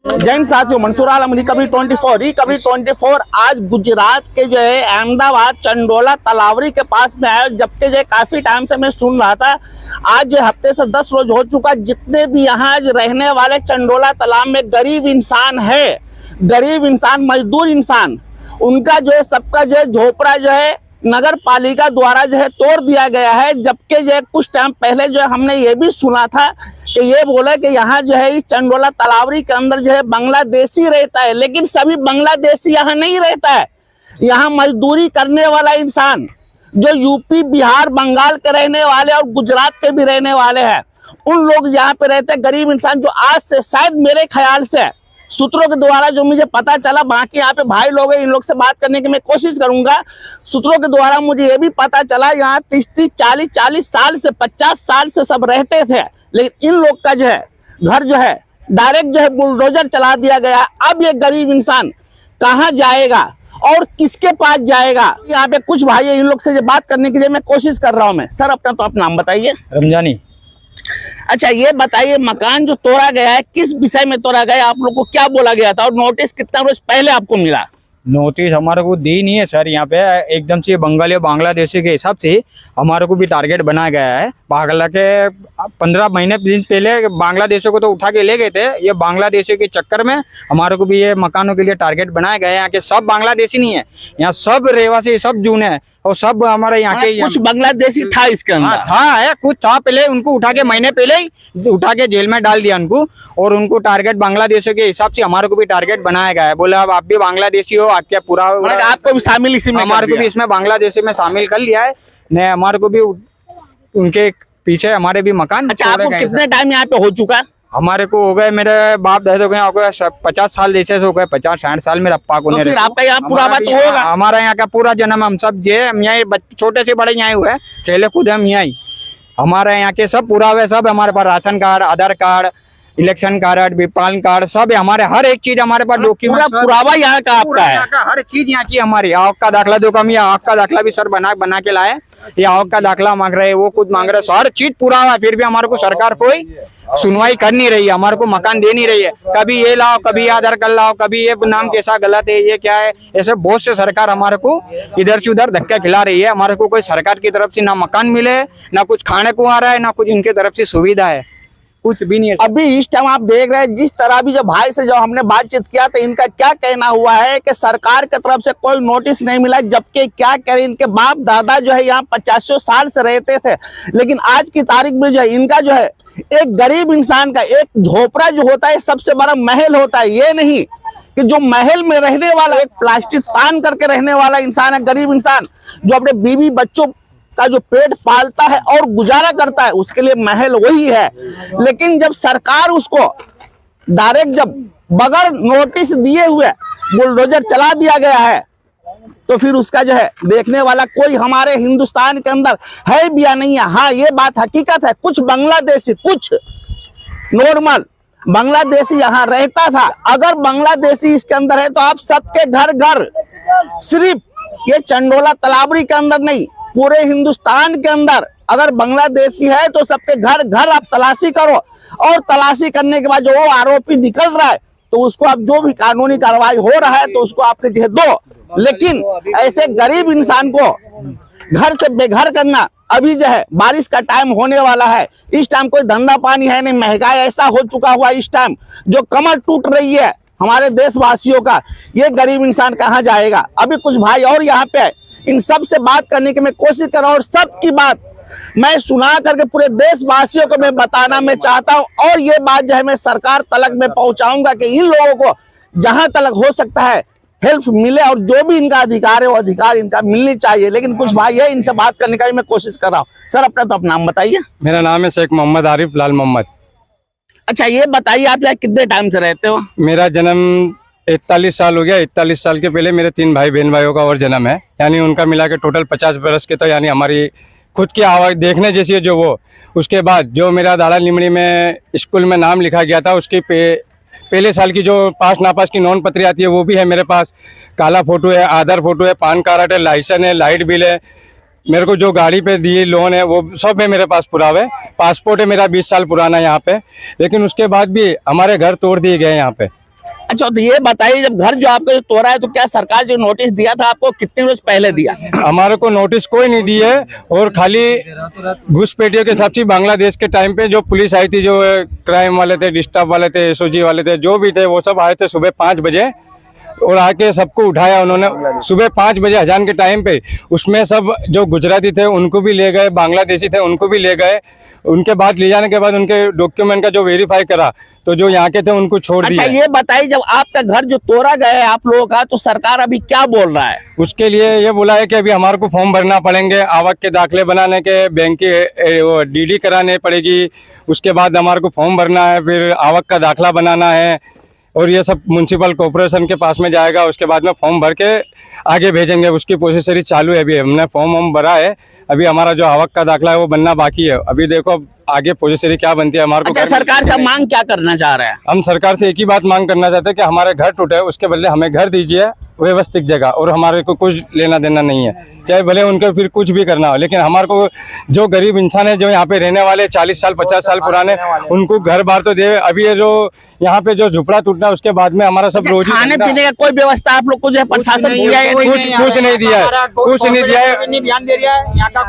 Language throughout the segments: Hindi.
जैन साथियों, मंसूर आलम, रिकवरी 24 आज गुजरात के जो है अहमदाबाद चंडोला तलावरी के पास में आया। जबकि जो काफी टाइम से मैं सुन रहा था, आज जो हफ्ते से 10 रोज हो चुका, जितने भी यहाँ रहने वाले चंडोला तालाब में गरीब इंसान है, गरीब इंसान, मजदूर इंसान, उनका जो है सबका जो है झोपड़ा जो है नगर पालिका द्वारा जो है तोड़ दिया गया है। जबकि जो है कुछ टाइम पहले जो है हमने ये भी सुना था कि ये बोला कि यहाँ जो है इस चंडोला तलावरी के अंदर जो है बांग्लादेशी रहता है, लेकिन सभी बांग्लादेशी यहाँ नहीं रहता है। यहाँ मजदूरी करने वाला इंसान जो यूपी, बिहार, बंगाल के रहने वाले और गुजरात के भी रहने वाले हैं, उन लोग यहाँ पे रहते हैं। गरीब इंसान जो आज से शायद मेरे ख्याल से सूत्रों के द्वारा जो मुझे पता चला, बाकी यहाँ पे भाई लोग हैं, इन लोग से बात करने की मैं कोशिश करूंगा। सूत्रों के द्वारा मुझे ये भी पता चला यहाँ 30-30, 40-40 साल से 50 साल से सब रहते थे, लेकिन इन लोग का जो है घर जो है डायरेक्ट जो है बुलडोजर चला दिया गया। अब ये गरीब इंसान कहाँ जाएगा और किसके पास जाएगा? यहाँ पे कुछ भाई इन लोग से बात करने की मैं कोशिश कर रहा हूँ मैं। सर, अपना तो अपना नाम बताइए। रमजानी। अच्छा, ये बताइए, मकान जो तोड़ा गया है किस विषय में तोड़ा गया, आप लोग को क्या बोला गया था और नोटिस कितना रोज पहले आपको मिला? नोटिस हमारे को दी नहीं है सर। यहाँ पे एकदम से बंगाली और बांग्लादेशी के हिसाब से हमारे को भी टारगेट बनाया गया है। बांग्ला के 15 महीने दिन पहले बांग्लादेशियों को तो उठा के ले गए थे। ये बांग्लादेशियों के चक्कर में हमारे को भी ये मकानों के लिए टारगेट बनाया गया है। यहाँ के सब बांग्लादेशी नहीं है, यहाँ सब रहवासी, सब जून है और सब हमारे यहाँ के कुछ बांग्लादेशी था इसके अंदर? था है, कुछ था पहले। उनको उठा के महीने पहले ही उठा के जेल में डाल दिया उनको, और उनको टारगेट बांग्लादेशियों के हिसाब से हमारे को भी टारगेट बनाया गया है। बोले अब आप भी बांग्लादेशी हो, आपके पूरा आपको भी शामिल इसी में? हमारे को भी इसमें बांग्लादेशी में शामिल कर लिया है ने। हमारे को भी उनके पीछे हमारे भी मकान। अच्छा, आपको कितने टाइम यहाँ पे हो चुका? हमारे को हो गए, मेरे बाप दादा हो गए 50 साल जैसे हो गए, 50-60 साल मेरे अप्पा को। तो फिर आपका यहाँ पुरावा तो होगा? हमारा यहाँ का पूरा जन्म, हम सब जे हम यहाँ छोटे से बड़े यहाँ हुए, खेले खुद हम यहाँ ही। हमारे यहाँ के सब पुरावे सब हमारे पास, ration card, Aadhaar card, election card, PAN card, सब हमारे, हर एक चीज हमारे पास डॉक्यूमेंट, पुरावा यहाँ का आपका है। हर चीज यहाँ की हमारी। आवक का दाखला दो, कम या आवक का दाखला भी सर बना के लाए। ये आवक का दाखला मांग रहे हैं, वो खुद मांग रहे हैं, हर चीज पूरा हुआ। फिर भी हमारे को सरकार कोई सुनवाई कर नहीं रही है, हमारे को मकान दे नहीं रही है। कभी ये लाओ, कभी आधार कार्ड लाओ, कभी ये नाम कैसा गलत है, ये क्या है, ऐसे बहुत से सरकार हमारे को इधर से उधर धक्का खिला रही है। हमारे को कोई सरकार की तरफ से ना मकान मिले, ना कुछ खाने को आ रहा है, ना कुछ इनके तरफ से सुविधा है, कुछ भी नहीं है। अभी इस टाइम आप देख रहे हैं, जिस तरह भी जो भाई से जो हमने बातचीत किया तो इनका क्या कहना हुआ है कि सरकार की तरफ से कोई नोटिस नहीं मिला। जबकि क्या करें, इनके बाप दादा जो है यहाँ 50 साल से रहते थे, लेकिन आज की तारीख में जो है इनका जो है एक गरीब इंसान का एक झोपड़ा जो होता है सबसे बड़ा महल होता है। ये नहीं कि जो महल में रहने वाला एक प्लास्टिक तान करके रहने वाला इंसान है, गरीब इंसान जो अपने बीवी बच्चों का जो पेट पालता है और गुजारा करता है, उसके लिए महल वही है। लेकिन जब सरकार उसको डायरेक्ट जब बगैर नोटिस दिए हुए बुलडोजर चला दिया गया है, तो फिर उसका जो है देखने वाला कोई हमारे हिंदुस्तान के अंदर है भी या नहीं है। हाँ, ये बात हकीकत है, कुछ बांग्लादेशी, कुछ नॉर्मल बांग्लादेशी यहाँ रहता था। अगर बांग्लादेशी इसके अंदर है तो आप सबके घर घर, सिर्फ ये चंडोला तलावरी के अंदर नहीं, पूरे हिंदुस्तान के अंदर अगर बांग्लादेशी है तो सबके घर घर आप तलाशी करो, और तलाशी करने के बाद जो वो आरोपी निकल रहा है तो उसको आप जो भी कानूनी कार्रवाई हो रहा है तो उसको आपके जो दो। लेकिन ऐसे गरीब इंसान को घर से बेघर करना, अभी जो है बारिश का टाइम होने वाला है, इस टाइम कोई धंधा पानी है नहीं, महंगाई ऐसा हो चुका हुआ इस टाइम जो कमर टूट रही है हमारे देशवासियों का, ये गरीब इंसान कहाँ जाएगा? अभी कुछ भाई और यहाँ पे इन सब से बात करने की मैं कोशिश कर रहा हूँ, और सबकी बात मैं सुना करके पूरे देशवासियों को मैं बताना मैं चाहता हूँ, और ये बात जो है मैं सरकार तलक में पहुंचाऊंगा कि इन लोगों को जहां तलक हो सकता है हेल्प मिले, और जो भी इनका अधिकार है वो अधिकार इनका मिलनी चाहिए। लेकिन कुछ भाई है, इनसे बात करने का भी मैं कोशिश कर रहा हूँ। सर, अपना तो अपना नाम बताइए। मेरा नाम है शेख मोहम्मद आरिफ लाल मोहम्मद। अच्छा, ये बताइए आप यहाँ कितने टाइम से रहते हो? मेरा जन्म 41 साल हो गया। 41 साल के पहले मेरे 3 भाई बहन भाइयों का और जन्म है, यानी उनका मिला के टोटल 50 बरस के, तो यानी हमारी खुद की आवाज़ देखने जैसी है जो वो। उसके बाद जो मेरा दाड़ा लिमड़ी में स्कूल में नाम लिखा गया था, उसकी पहले साल की जो पास नापास की नॉन पत्री आती है वो भी है मेरे पास। काला फोटो है, आधार फोटो है, पान कार्ड है, लाइसेंस है, लाइट बिल है, मेरे को जो गाड़ी पे दिए लोन है वो सब है मेरे पास पुरावे। पासपोर्ट है मेरा 20 साल पुराना यहाँ पे। लेकिन उसके बाद भी हमारे घर तोड़ दिए गए यहाँ पे। अच्छा तो ये बताइए, जब घर जो आपका जो तोड़ा है तो क्या सरकार जो नोटिस दिया था आपको कितने रोज पहले दिया? हमारे को नोटिस कोई नहीं दी है, और खाली घुसपैठियों के हिसाब से बांग्लादेश के टाइम पे जो पुलिस आई थी, जो क्राइम वाले थे, डिस्टर्ब वाले थे, एसओजी वाले थे, जो भी थे वो सब आए थे सुबह 5 बजे और आके सबको उठाया उन्होंने सुबह 5 बजे अजान के टाइम पे। उसमें सब जो गुजराती थे उनको भी ले गए, बांग्लादेशी थे उनको भी ले गए। उनके बाद ले जाने के बाद उनके डॉक्यूमेंट का जो वेरीफाई करा तो जो यहाँ के थे उनको छोड़ दिया। अच्छा ये बताइए, जब आपका घर जो तोड़ा गया है आप लोगों का, तो सरकार अभी क्या बोल रहा है? उसके लिए ये बोला है कि अभी हमारे को फॉर्म भरना पड़ेंगे, आवक के दाखिले बनाने के, बैंक की वो डीडी कराने पड़ेगी, उसके बाद हमारे को फॉर्म भरना है, फिर आवक का दाखला बनाना है, और ये सब म्यूनसिपल कॉर्पोरेशन के पास में जाएगा। उसके बाद में फॉर्म भर के आगे भेजेंगे। उसकी प्रोसेसरी चालू है, अभी हमने फॉर्म भरा है, अभी हमारा जो आवक का दाखला है वो बनना बाकी है। अभी देखो आगे प्रोसेसरी क्या बनती है हमारे को। अच्छा सरकार से मांग क्या करना चाह रहे हैं? हम सरकार से एक ही बात मांग करना चाहते हैं कि हमारे घर टूटे उसके बदले हमें घर दीजिए, व्यवस्थित जगह, और हमारे को कुछ लेना देना नहीं है, चाहे भले उनके फिर कुछ भी करना हो, लेकिन हमारे को जो गरीब इंसान है, जो यहाँ पे रहने वाले 40 साल 50 साल पुराने, उनको घर बार तो दे। अभी ये जो यहाँ पे जो झुपड़ा टूटना उसके बाद में हमारा सब रोजी खाने पीने का कोई व्यवस्था आप लोग को जो है प्रशासन दिया है? कुछ नहीं दिया है, कुछ नहीं दिया है,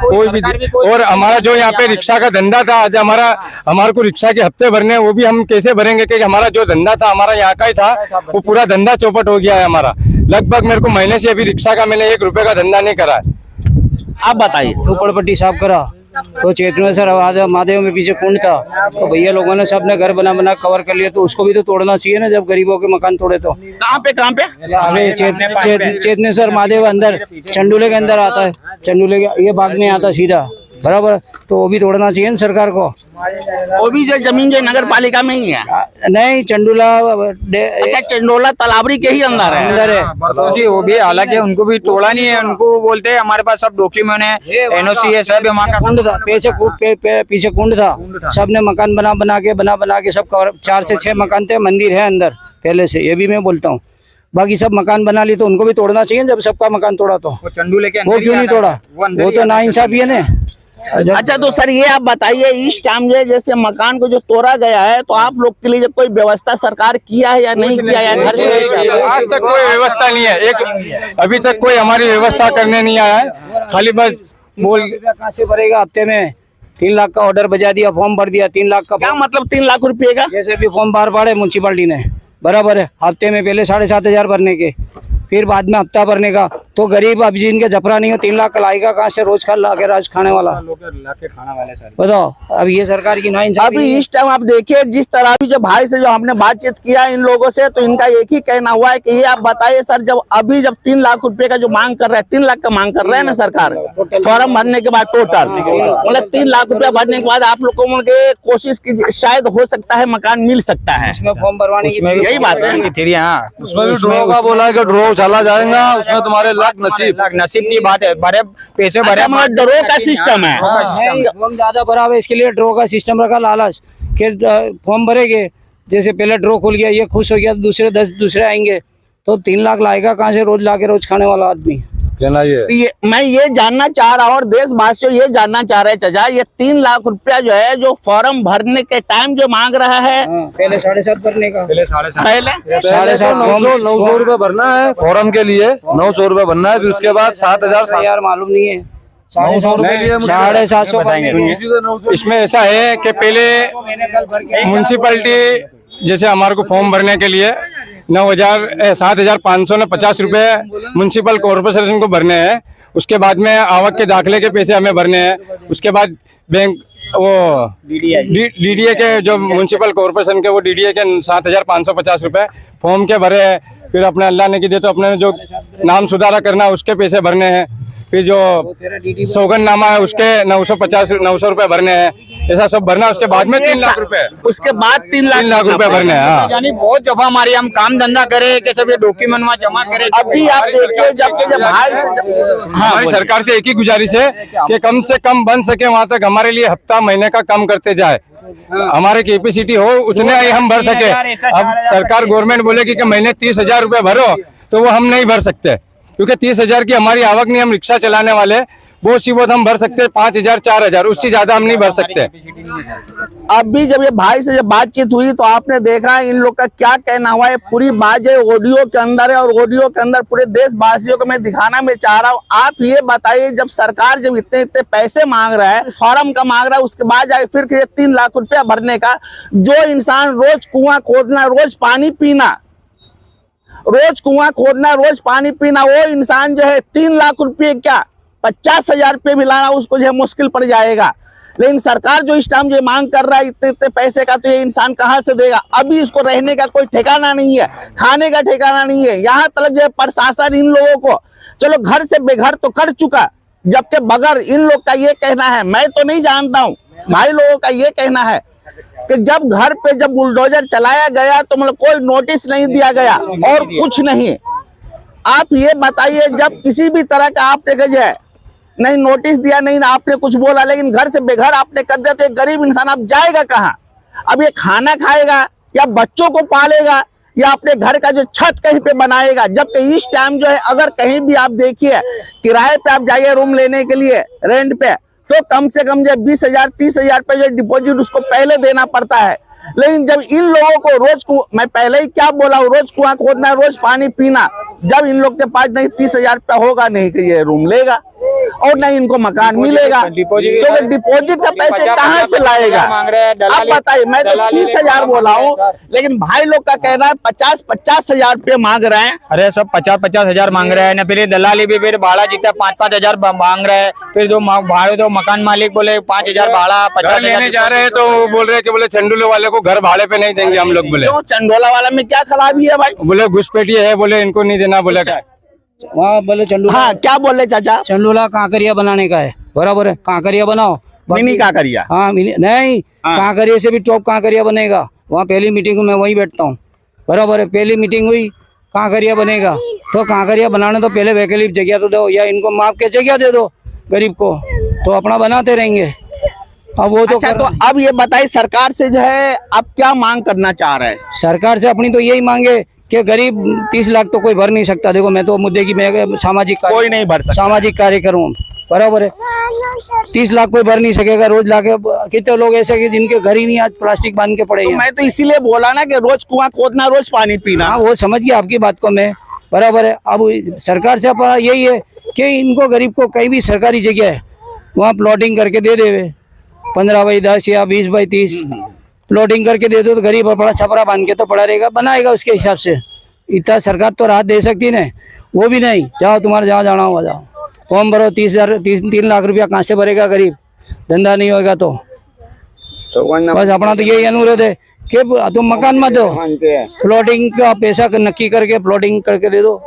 कोई भी। और हमारा जो यहाँ पे रिक्शा का धंधा था, आज हमारे को रिक्शा के हफ्ते भरने, वो भी हम कैसे भरेंगे? क्योंकि हमारा जो धंधा था हमारा यहाँ का ही था, वो पूरा धंधा चौपट हो गया है हमारा। लगभग मेरे को महीने से अभी रिक्शा का मैंने 1 रुपए का धंधा नहीं करा है। आप बताइए। झोपड़पट्टी साफ करा तो चेतनेश्वर महादेव में पीछे कुंड था, तो भैया लोगों ने सबने घर बना कवर कर लिया, तो उसको भी तो तोड़ना चाहिए ना, जब गरीबों के मकान तोड़े तो। कहाँ पे? अरे चेतनेश्वर महादेव अंदर चंडूले के अंदर आता है, चंडूले के ये भाग में आता सीधा, बराबर, तो वो भी तोड़ना चाहिए ना सरकार को। वो भी जो जमीन जो नगर पालिका में ही है? नहीं, चंडूला अच्छा चंडोला तलावरी के ही अंदर है? अंदर है जी, वो भी हालांकि उनको भी तोड़ा नहीं है। उनको बोलते हैं हमारे पास सब डॉक्यूमेंट है, एनओसी है, सब हमारा कुंड था, पीछे कुंड था, सबने मकान बना के सब कवर, 4 से 6 मकान थे, मंदिर है अंदर पहले से, ये भी मैं बोलता हूँ। बाकी सब मकान बना ली तो उनको भी तोड़ना चाहिए। जब सबका मकान तोड़ा तो चंडू लेके वो क्यों नहीं तोड़ा? वो तो नाइंसाफी है ना। अच्छा तो सर ये आप बताइए, इस टाइम जो जैसे मकान को जो तोड़ा गया है, तो आप लोग के लिए जो कोई व्यवस्था सरकार किया है या नहीं किया है? घर से आज तक कोई व्यवस्था नहीं है, अभी तक कोई हमारी व्यवस्था करने नहीं आया है। खाली बस बोल कहाँ से भरेगा? हफ्ते में 3 लाख का ऑर्डर बजा दिया, फॉर्म भर दिया 3 लाख का। क्या मतलब 3 लाख रुपए का? जैसे भी फॉर्म बार पाड़े म्यूनसिपालिटी ने, बराबर है, हफ्ते में पहले 7,500 भरने के, फिर बाद में हफ्ता भरने का। तो गरीब अब जिनके झपरा नहीं हो 3 लाख का लाएगा कहाँ से? रोज खा ला के राज खाने वाला बताओ। अब ये सरकार की नाइंसाफी। अभी इस टाइम आप देखिए, जिस तरह भी जो भाई से जो हमने बातचीत किया इन लोगों से, तो इनका एक ही कहना हुआ है कि ये आप बताइए सर, जब 3 लाख रुपए का जो मांग कर रहे हैं, 3 लाख का मांग कर रहे हैं ना सरकार, फॉर्म भरने के बाद टोटल मतलब 3 लाख रुपया भरने के बाद आप लोगों के कोशिश की शायद हो सकता है मकान मिल सकता है। इसमें फॉर्म भरवाने की यही बात है। उसमें भी ड्रॉ का बोला है कि ड्रॉ चला जाएगा, उसमें तुम्हारे लाख नसीब की बात है, भरे पैसे भरे। अच्छा, मगर ड्रॉ का सिस्टम है? फॉर्म ज्यादा भरा हुआ है, इसके लिए ड्रॉ का सिस्टम रखा, लालच के फॉर्म भरेंगे। जैसे पहले ड्रॉ खुल गया, ये खुश हो गया, तो दूसरे 10 दूसरे आएंगे, तो 3 लाख लाएगा कहाँ से? रोज लाके रोज खाने वाला आदमी। कहना ये मैं ये जानना चाह रहा हूँ और देशवासियों ये जानना चाह रहे हैं चाचा, ये 3 लाख रुपया जो है जो फॉर्म भरने के टाइम जो मांग रहा है, पहले 7.5 भरने का, पहले 7.5 पहले 900 रुपए भरना है फॉर्म के लिए, 900 रुपए भरना है, फिर उसके बाद 7,000 यार मालूम नहीं है। 750 इसमें ऐसा है कि पहले म्यूनसिपैलिटी जैसे हमारे को फॉर्म भरने के लिए 7,550 रुपए म्यूनसिपल कॉर्पोरेशन को भरने हैं। उसके बाद में आवक के दाखिले के पैसे हमें भरने हैं। उसके बाद बैंक वो डीडीए के जो म्यूनसिपल कॉर्पोरेशन के वो डीडीए के 7,550 रुपए फॉर्म के भरे हैं। फिर अपने अल्लाह ने की दे तो अपने जो नाम सुधारा करना उसके पैसे भरने हैं। फिर जो सौगंधनामा है उसके 900 रुपए भरने हैं। ऐसा सब भरना, उसके बाद में 3 लाख रुपए, उसके बाद 3 लाख रुपए भरने हैं। हाँ, यानी बहुत दफा हमारी हम काम धंधा करे कि सब ये डॉक्यूमेंट वहाँ जमा करे। अभी आप देखिए जब भाई से हमारी सरकार से एक ही गुजारिश है कि कम से कम बन सके वहाँ तक हमारे लिए हफ्ता महीने का कम करते जाए, हमारे कैपेसिटी हो उतने ही हम भर सके। अब सरकार गवर्नमेंट बोलेगी कि महीने 30,000 रुपए भरो, तो वो हम नहीं भर सकते, क्योंकि 30,000 की हमारी आवक नहीं। हम रिक्शा चलाने वाले वो सीबत हम भर सकते हैं 5,000 4,000, उससे ज्यादा हम नहीं भर सकते। अभी जब ये भाई से जब बातचीत हुई तो आपने देखा इन लोग का क्या कहना हुआ है। पूरी बात जो ऑडियो के अंदर है और ऑडियो के अंदर पूरे देशवासियों को मैं दिखाना मैं चाह रहा हूँ। आप ये बताइए, जब सरकार जब इतने इतने पैसे मांग रहा है, फॉर्म का मांग रहा है, उसके बाद जाए फिर 3 लाख रुपया भरने का, जो इंसान रोज कुआं खोदना, रोज पानी पीना, रोज कुआं खोदना, रोज पानी पीना, वो इंसान जो है 3 लाख रुपये क्या 50,000 रुपये भी लाना उसको जो है मुश्किल पड़ जाएगा। लेकिन सरकार जो इस टाइम जो मांग कर रहा है इतने इतने पैसे का, तो ये इंसान कहाँ से देगा। अभी इसको रहने का कोई ठिकाना नहीं है, खाने का ठिकाना नहीं है। यहाँ तक जो है प्रशासन इन लोगों को चलो घर से बेघर तो कर चुका, जबकि बगैर इन लोग का ये कहना है, मैं तो नहीं जानता हूँ, भाई लोगों का ये कहना है कि जब घर पे जब बुलडोजर चलाया गया तो मतलब कोई नोटिस नहीं दिया गया और कुछ नहीं। आप ये बताइए, जब किसी भी तरह का आपने जो है नहीं नोटिस दिया, नहीं ना आपने कुछ बोला, लेकिन घर से बेघर आपने कर दिया, तो एक गरीब इंसान अब जाएगा कहाँ। अब ये खाना खाएगा या बच्चों को पालेगा या अपने घर का जो छत कहीं पे बनाएगा। जबकि इस टाइम जो है अगर कहीं भी आप देखिए किराए पे आप जाइए रूम लेने के लिए रेंट पे, तो कम से कम जो 20,000 30,000 रुपये जो डिपॉजिट उसको पहले देना पड़ता है। लेकिन जब इन लोगों को रोज मैं पहले ही क्या बोला हूँ, रोज कुआं खोदना, रोज पानी पीना, जब इन लोग के पास नहीं 30,000 रुपया होगा, नहीं कि ये रूम लेगा और नहीं इनको मकान मिलेगा, तो डिपॉजिट का पैसे कहाँ से लाएगा। अब बताइए, मैं तो 30,000 बोला हूँ, लेकिन भाई लोग का कहना है 50,000 रुपये मांग रहे हैं। अरे सब 50,000 मांग रहे हैं ना, फिर दलाली भी फिर भाड़ा जितना 5,000 मांग रहे हैं। फिर जो भाड़े तो मकान मालिक बोले 5,000 भाड़ा, 50,000 जा रहे हैं तो वो बोल रहे हैं कि बोले चंडोला वाले को घर भाड़े पे नहीं देंगे हम लोग। बोले चंडोला वाला में क्या खराबी है भाई, बोले घुसपैठिए है, बोले इनको नहीं देना। बोले वहाँ बोले चंडोला, हाँ क्या बोले चाचा, चंडोला कांकरिया बनाने का है, बराबर है, कांकरिया बनाओ, मिनी कांकरिया। हाँ नहीं, कांकरिया से भी टॉप कांकरिया बनेगा। वहाँ पहली मीटिंग में वहीं बैठता हूँ, बराबर है, पहली मीटिंग हुई कांकरिया बनेगा। तो कांकरिया बनाने तो पहले वैकल्पिक जगह तो दो, या इनको माप के जगह दे दो गरीब को, तो अपना बनाते रहेंगे। अब वो तो अच्छा, तो अब ये बताइए सरकार से जो है आप क्या मांग करना चाह रहे हैं। सरकार से अपनी तो यही मांगे कि गरीब 30 लाख तो कोई भर नहीं सकता। देखो मैं तो मुद्दे की मैं सामाजिक कोई नहीं भर सकता, सामाजिक कार्यक्रम हूँ, बराबर है, 30 लाख कोई भर नहीं सकेगा। रोज लाके कितने लोग ऐसे कि जिनके घर ही नहीं आज प्लास्टिक बांध के पड़े हैं। मैं तो इसीलिए बोला ना कि रोज कुआं खोदना, रोज पानी पीना। हाँ वो समझ गया आपकी बात को मैं, बराबर है। अब सरकार से अपना यही है कि इनको गरीब को कहीं भी सरकारी जगह है वहाँ प्लॉटिंग करके दे देवे, 15x10 या 20x30 प्लॉटिंग करके दे दो, तो गरीब बड़ा छपरा बांध के तो पड़ा रहेगा, बनाएगा उसके हिसाब से। इतना सरकार तो राहत दे सकती है, वो भी नहीं। जाओ तुम्हारे जहाँ जाना होगा जाओ, फॉर्म भरो, 3 लाख रुपया कहाँ से भरेगा गरीब, धंधा नहीं होगा तो बस अपना तो यही अनुरोध है कि तुम मकान मत दो, प्लॉटिंग का पैसा नक्की करके प्लॉटिंग करके दे दो,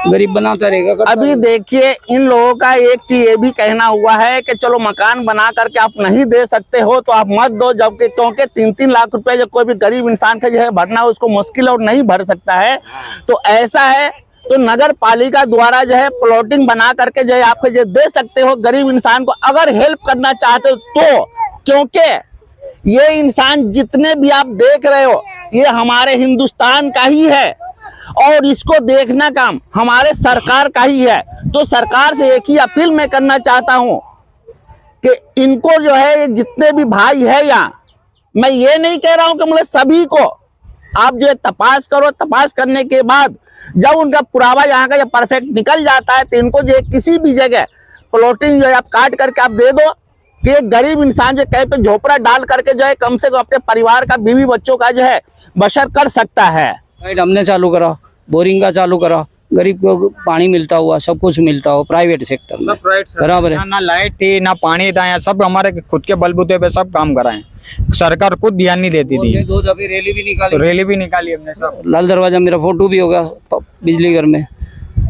गरीब बनाता रहेगा। अभी देखिए इन लोगों का एक चीज ये भी कहना हुआ है कि चलो मकान बना करके आप नहीं दे सकते हो तो आप मत दो, जबकि क्योंकि 3-3 लाख रुपए जो कोई भी गरीब इंसान का जो है भरना उसको मुश्किल और नहीं भर सकता है। तो ऐसा है तो नगर पालिका द्वारा जो है प्लॉटिंग बना करके जो है आपको जो दे सकते हो गरीब इंसान को, अगर हेल्प करना चाहते हो तो। क्योंकि ये इंसान जितने भी आप देख रहे हो ये हमारे हिंदुस्तान का ही है और इसको देखना काम हमारे सरकार का ही है। तो सरकार से एक ही अपील मैं करना चाहता हूं कि इनको जो है ये जितने भी भाई है यहाँ, मैं ये नहीं कह रहा हूं कि मतलब सभी को आप जो है तपास करो, तपास करने के बाद जब उनका पुरावा यहाँ का जब परफेक्ट निकल जाता है तो इनको जो है किसी भी जगह प्लॉटिंग जो है आप काट करके आप दे दो कि एक गरीब इंसान जो कहीं पे झोपड़ा डाल करके जो है कम से कम अपने परिवार का, बीवी बच्चों का जो है बशर कर सकता है। हमने चालू करा, बोरिंग का चालू करा, गरीब को पानी मिलता हुआ, सब कुछ मिलता हो प्राइवेट सेक्टर में, बराबर है। ना लाइट थी ना पानी था, यहाँ सब हमारे खुद के बलबूते पे सब काम कराए, सरकार खुद ध्यान नहीं देती थी। 2 दफे रैली भी निकाली हमने सब। लाल दरवाजा मेरा फोटो भी होगा बिजली घर में।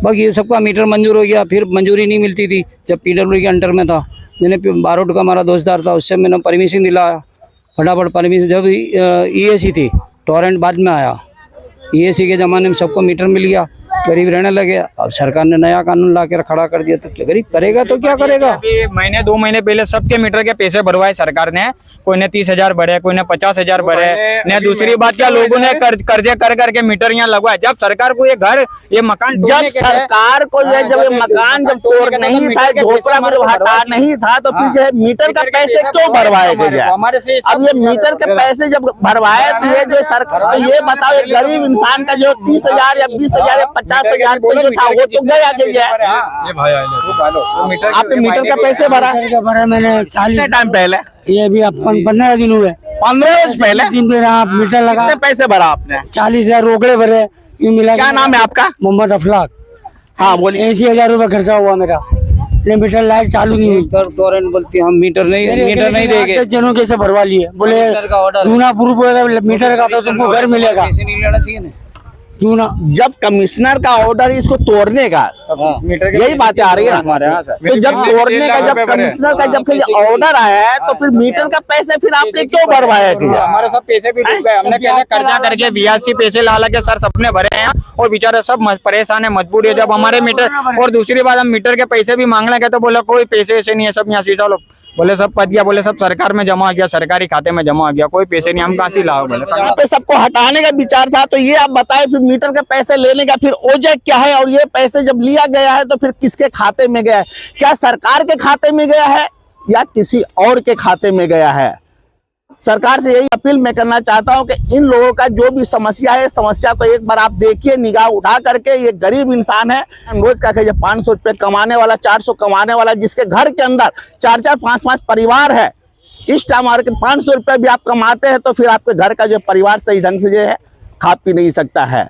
बाकी सबका मीटर मंजूर हो गया, फिर मंजूरी नहीं मिलती थी जब PWD के अंडर में था। मैंने बारोट का हमारा दोस्तदार था, उससे मैंने परमिशन दिलाया फटाफट परमिशन। जब EAC थी, टोरेंट बाद में आया, EAC के ज़माने में सबको मीटर मिल गया, गरीब रहने लगे। अब सरकार ने नया कानून ला के खड़ा कर दिया, तो क्या गरीब करेगा तो क्या करेगा। अभी महीने 2 महीने पहले सबके मीटर के पैसे भरवाए सरकार ने, कोई ने 30,000 भरे, कोई ने 50,000 भरे ने। दूसरी बात क्या, लोगों ने कर्जे कर करके मीटर यहाँ लगवाए। जब सरकार को ये घर ये मकान जब सरकार को जो है, जब ये मकान जब तोड़ नहीं था, झोपड़ा को जब हटा नहीं था, तो फिर जो है मीटर का पैसे क्यों भरवाए गए? हमारे से अब ये मीटर के पैसे जब भरवाए तो ये जो सरकार, तो ये बताओ एक गरीब इंसान का जो 30,000 या 20,000 या 50,000 जो था वो तो गया गया। आपने मीटर का पैसे भरा मैंने 40 टाइम पहले, ये भी 15 दिन हुए, 15 रोज पहले दिन पे आप मीटर लगा, कितने पैसे भरा आपने? 40,000 रोकड़े भरे, ये मिला। क्या नाम है आपका? मोहम्मद अफलाक। हाँ बोलिए। 80,000 रुपए खर्चा हुआ मेरा, मीटर लाइट चालू नहीं हुई। बोलती हम मीटर नहीं देंगे। जनों कैसे भरवा लिए, बोले जूना प्रूफ मीटर का तो तुमको घर मिलेगा। नहीं लेना चाहिए ना जूना। जब कमिश्नर का ऑर्डर इसको तोड़ने का, यही बातें आ रही है ना, तो जब तोड़ने का, जब कमिश्नर का जब ऑर्डर आया है, तो फिर मीटर का पैसे फिर आपने क्यों भरवाया किया? हमारे सब पैसे भी डूब गए। हमने कहते कर्जा करके 82 पैसे ला के सर सपने भरे हैं और बेचारे सब परेशान है, मजबूर है। जब हमारे मीटर, और दूसरी बात हम मीटर के पैसे भी मांगने गए तो बोला कोई पैसे ऐसे नहीं है, सब यहाँ सीधा लोग बोले सब पद गया, बोले सब सरकार में जमा आ गया, सरकारी खाते में जमा आ गया, कोई पैसे नहीं, हम कहाँ से लाओ। बोले यहाँ पे सबको हटाने का विचार था, तो ये आप बताएं फिर मीटर के पैसे लेने का फिर वजह क्या है? और ये पैसे जब लिया गया है तो फिर किसके खाते में गया है? क्या सरकार के खाते में गया है या किसी और के खाते में गया है? सरकार से यही अपील मैं करना चाहता हूं कि इन लोगों का जो भी समस्या है, समस्या को एक बार आप देखिए, निगाह उठा करके। ये गरीब इंसान है, रोज का 500 रुपये कमाने वाला, 400 कमाने वाला, जिसके घर के अंदर 4-4, 5-5 परिवार है। इस टाइम आकर के 500 रुपये भी आप कमाते हैं तो फिर आपके घर का जो परिवार सही ढंग से जो है खा पी नहीं सकता है,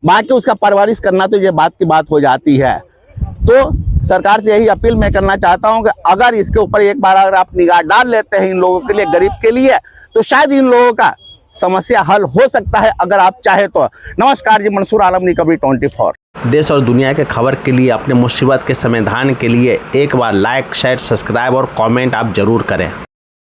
बाकी उसका परवरिश करना तो ये बात की बात हो जाती है। तो सरकार से यही अपील मैं करना चाहता हूं कि अगर इसके ऊपर एक बार अगर आप निगाह डाल लेते हैं इन लोगों के लिए, गरीब के लिए, तो शायद इन लोगों का समस्या हल हो सकता है, अगर आप चाहे तो। नमस्कार जी, मंसूर आलम, रिकवरी 24। देश और दुनिया के खबर के लिए, अपने मुसीबत के समाधान के लिए एक बार लाइक, शेयर, सब्सक्राइब और कमेंट आप जरूर करें।